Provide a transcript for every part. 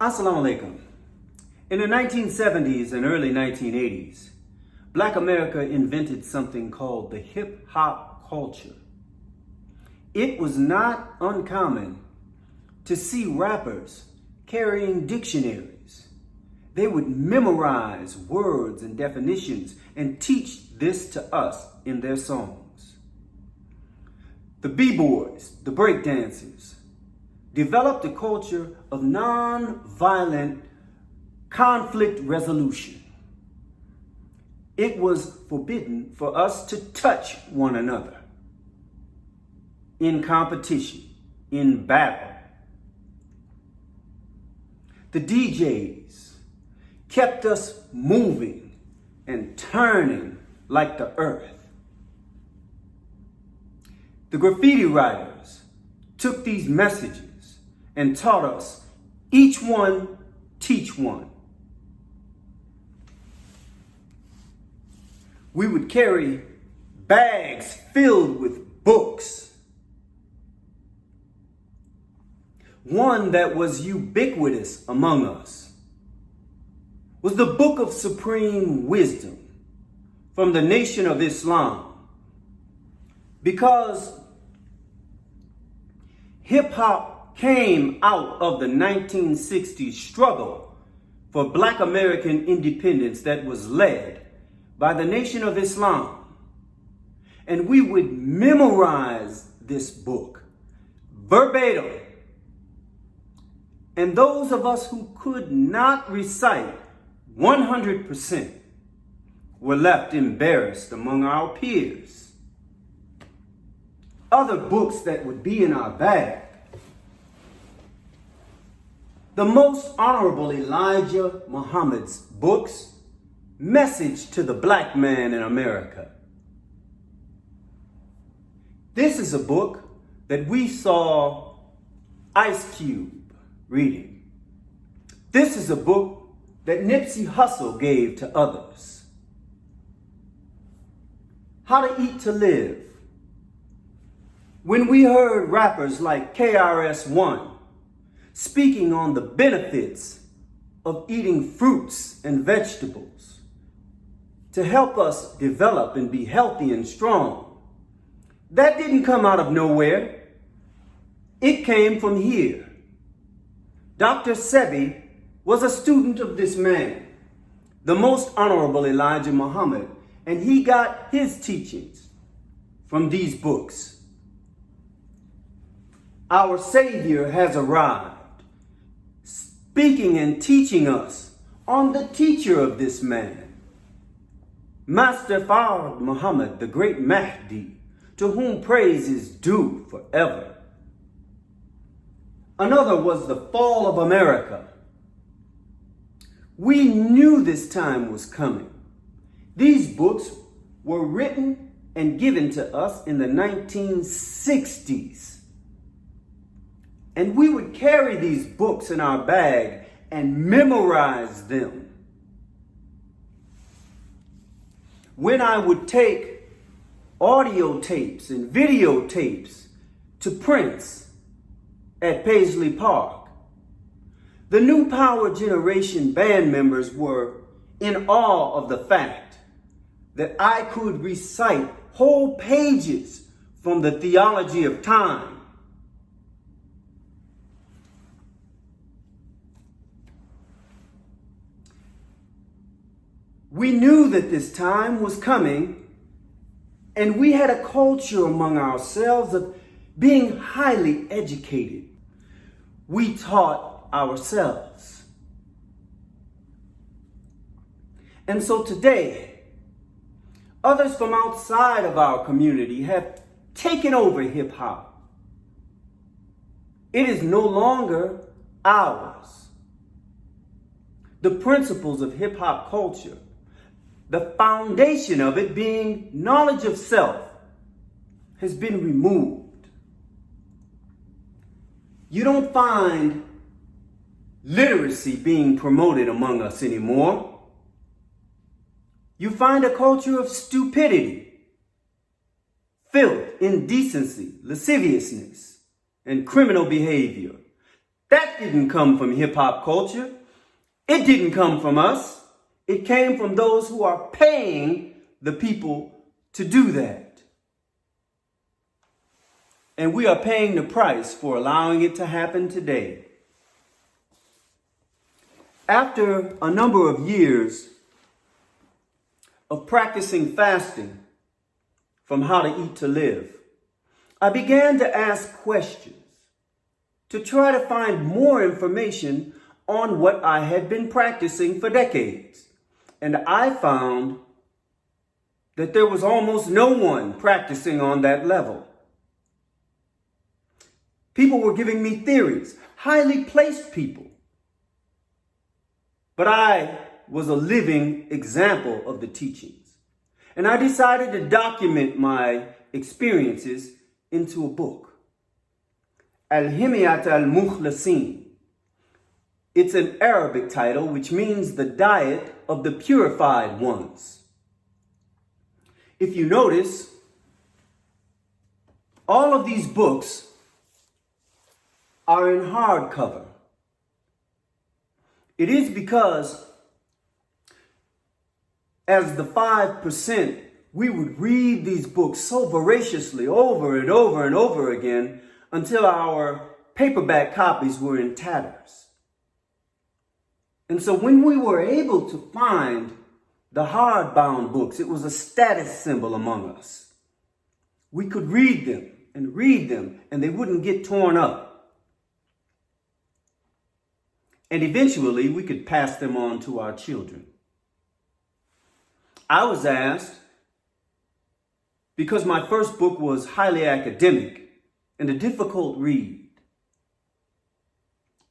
Assalamu alaikum. In the 1970s and early 1980s, Black America invented something called the hip-hop culture. It was not uncommon to see rappers carrying dictionaries. They would memorize words and definitions and teach this to us in their songs. The b-boys, the breakdancers, developed a culture of non-violent conflict resolution. It was forbidden for us to touch one another in competition, in battle. The DJs kept us moving and turning like the earth. The graffiti writers took these messages and taught us, each one teach one. We would carry bags filled with books. One that was ubiquitous among us was the Book of Supreme Wisdom from the Nation of Islam, because hip-hop came out of the 1960s struggle for Black American independence that was led by the Nation of Islam. And we would memorize this book verbatim. And those of us who could not recite 100% were left embarrassed among our peers. Other books that would be in our bag: the Most Honorable Elijah Muhammad's books, Message to the Black Man in America. This is a book that we saw Ice Cube reading. This is a book that Nipsey Hussle gave to others. How to Eat to Live. When we heard rappers like KRS-One speaking on the benefits of eating fruits and vegetables to help us develop and be healthy and strong, that didn't come out of nowhere. It came from here. Dr. Sebi was a student of this man, the Most Honorable Elijah Muhammad, and he got his teachings from these books. Our Savior has arrived, speaking and teaching us on the teacher of this man, Master Fard Muhammad, the great Mahdi, to whom praise is due forever. Another was the Fall of America. We knew this time was coming. These books were written and given to us in the 1960s. And we would carry these books in our bag and memorize them. When I would take audio tapes and videotapes to Prince at Paisley Park, the New Power Generation band members were in awe of the fact that I could recite whole pages from the Theology of Time. We knew that this time was coming, and we had a culture among ourselves of being highly educated. We taught ourselves. And so today, others from outside of our community have taken over hip-hop. It is no longer ours. The principles of hip-hop culture, the foundation of it being knowledge of self, has been removed. You don't find literacy being promoted among us anymore. You find a culture of stupidity, filth, indecency, lasciviousness, and criminal behavior. That didn't come from hip hop culture. It didn't come from us. It came from those who are paying the people to do that. And we are paying the price for allowing it to happen today. After a number of years of practicing fasting from How to Eat to Live, I began to ask questions to try to find more information on what I had been practicing for decades. And I found that there was almost no one practicing on that level. People were giving me theories, highly placed people. But I was a living example of the teachings. And I decided to document my experiences into a book. Al-Himyat al-Mukhlasin. It's an Arabic title, which means the diet of the purified ones. If you notice, all of these books are in hardcover. It is because, as the 5%, we would read these books so voraciously over and over and over again until our paperback copies were in tatters. And so when we were able to find the hardbound books, it was a status symbol among us. We could read them, and they wouldn't get torn up. And eventually, we could pass them on to our children. I was asked, because my first book was highly academic and a difficult read,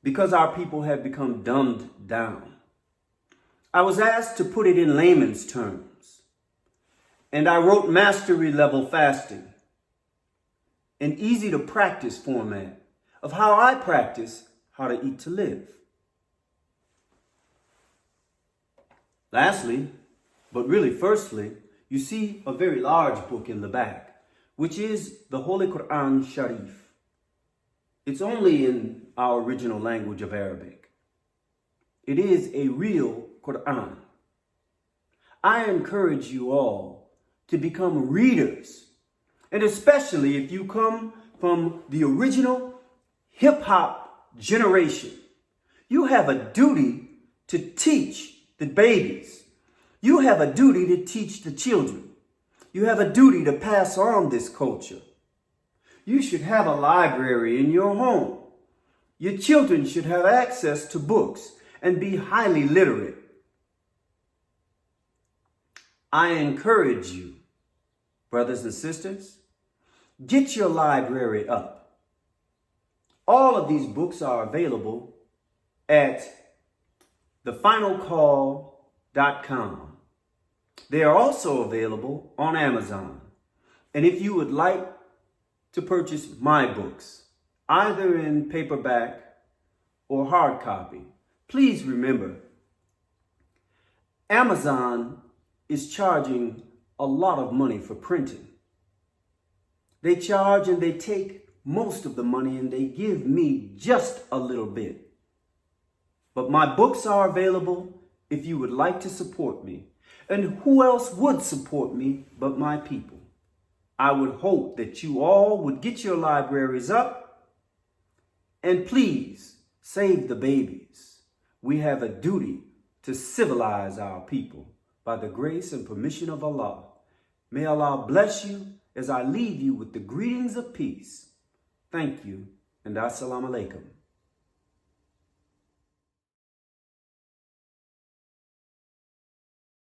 because our people had become dumbed down, I was asked to put it in layman's terms. And I wrote mastery level fasting, an easy to practice format of how I practice how to eat to live. Lastly, but really firstly, you see a very large book in the back, which is the Holy Quran Sharif. It's only in our original language of Arabic. It is a real Quran. I encourage you all to become readers, and especially if you come from the original hip-hop generation. You have a duty to teach the babies. You have a duty to teach the children. You have a duty to pass on this culture. You should have a library in your home. Your children should have access to books and be highly literate. I encourage you, brothers and sisters, get your library up. All of these books are available at thefinalcall.com. They are also available on Amazon. And if you would like to purchase my books, either in paperback or hard copy, please remember, Amazon is charging a lot of money for printing. They charge and they take most of the money and they give me just a little bit. But my books are available if you would like to support me. And who else would support me but my people? I would hope that you all would get your libraries up and please save the babies. We have a duty to civilize our people by the grace and permission of Allah. May Allah bless you as I leave you with the greetings of peace. Thank you and assalamu alaikum.